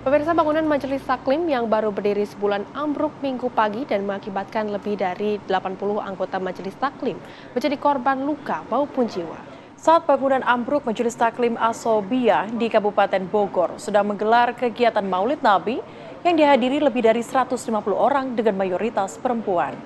Pemirsa, bangunan Majelis Taklim yang baru berdiri sebulan ambruk Minggu pagi dan mengakibatkan lebih dari 80 anggota Majelis Taklim menjadi korban luka maupun jiwa. Saat bangunan ambruk, Majelis Taklim Asobiyah di Kabupaten Bogor sedang menggelar kegiatan Maulid Nabi yang dihadiri lebih dari 150 orang dengan mayoritas perempuan.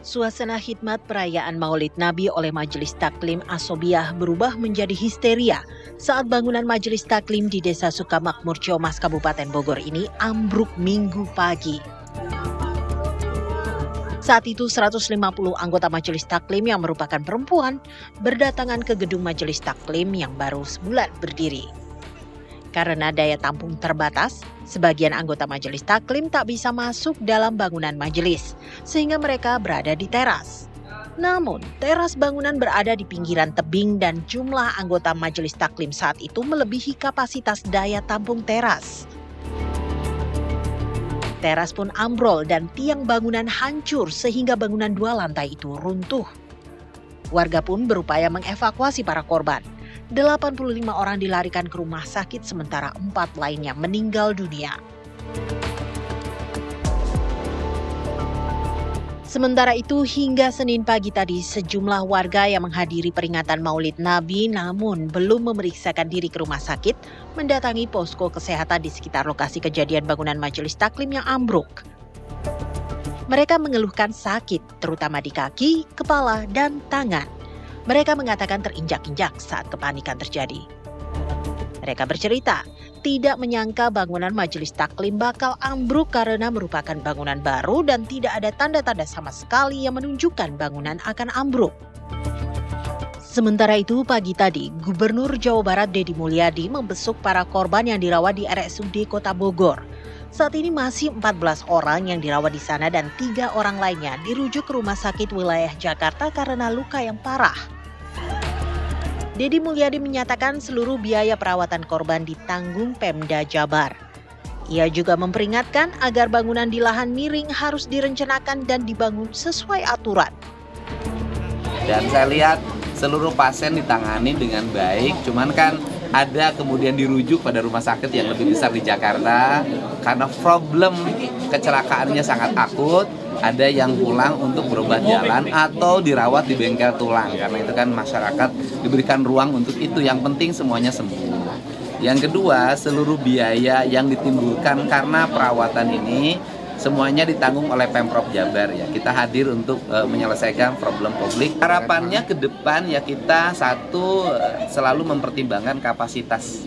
Suasana khidmat perayaan Maulid Nabi oleh Majelis Taklim Asobiyah berubah menjadi histeria saat bangunan Majelis Taklim di Desa Sukamakmur, Ciamas, Kabupaten Bogor ini ambruk Minggu pagi. Saat itu 150 anggota Majelis Taklim yang merupakan perempuan berdatangan ke gedung Majelis Taklim yang baru sebulan berdiri. Karena daya tampung terbatas, sebagian anggota Majelis Taklim tak bisa masuk dalam bangunan majelis, sehingga mereka berada di teras. Namun, teras bangunan berada di pinggiran tebing dan jumlah anggota Majelis Taklim saat itu melebihi kapasitas daya tampung teras. Teras pun ambrol dan tiang bangunan hancur sehingga bangunan 2 lantai itu runtuh. Warga pun berupaya mengevakuasi para korban. 85 orang dilarikan ke rumah sakit sementara 4 lainnya meninggal dunia. Sementara itu hingga Senin pagi tadi sejumlah warga yang menghadiri peringatan Maulid Nabi namun belum memeriksakan diri ke rumah sakit mendatangi posko kesehatan di sekitar lokasi kejadian bangunan Majelis Taklim yang ambruk. Mereka mengeluhkan sakit terutama di kaki, kepala, dan tangan. Mereka mengatakan terinjak-injak saat kepanikan terjadi. Mereka bercerita, tidak menyangka bangunan Majelis Taklim bakal ambruk karena merupakan bangunan baru dan tidak ada tanda-tanda sama sekali yang menunjukkan bangunan akan ambruk. Sementara itu, pagi tadi, Gubernur Jawa Barat Deddy Mulyadi membesuk para korban yang dirawat di RSUD Kota Bogor. Saat ini masih 14 orang yang dirawat di sana dan 3 orang lainnya dirujuk ke rumah sakit wilayah Jakarta karena luka yang parah. Deddy Mulyadi menyatakan seluruh biaya perawatan korban ditanggung Pemda Jabar. Ia juga memperingatkan agar bangunan di lahan miring harus direncanakan dan dibangun sesuai aturan. Dan saya lihat seluruh pasien ditangani dengan baik, cuman kan ada kemudian dirujuk pada rumah sakit yang lebih besar di Jakarta karena problem kecelakaannya sangat akut. Ada yang pulang untuk berobat jalan atau dirawat di bengkel tulang karena itu kan masyarakat diberikan ruang untuk itu. Yang penting semuanya sembuh. Yang kedua, seluruh biaya yang ditimbulkan karena perawatan ini semuanya ditanggung oleh Pemprov Jabar ya. Kita hadir untuk menyelesaikan problem publik. Harapannya ke depan ya kita selalu mempertimbangkan kapasitas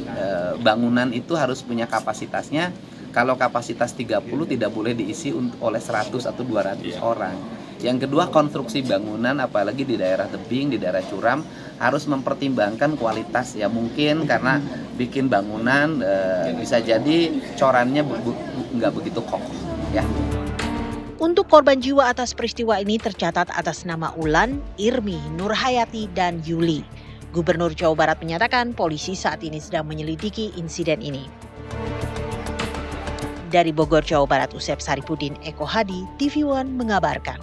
bangunan itu harus punya kapasitasnya. Kalau kapasitas 30 tidak boleh diisi oleh 100 atau 200 orang. Yang kedua, konstruksi bangunan apalagi di daerah tebing, di daerah curam harus mempertimbangkan kualitas ya. Mungkin karena bikin bangunan bisa jadi corannya nggak begitu kokoh ya. Untuk korban jiwa atas peristiwa ini tercatat atas nama Ulan, Irmi, Nurhayati, dan Yuli. Gubernur Jawa Barat menyatakan polisi saat ini sedang menyelidiki insiden ini. Dari Bogor, Jawa Barat, Usep Saripudin, Eko Hadi, TV One mengabarkan.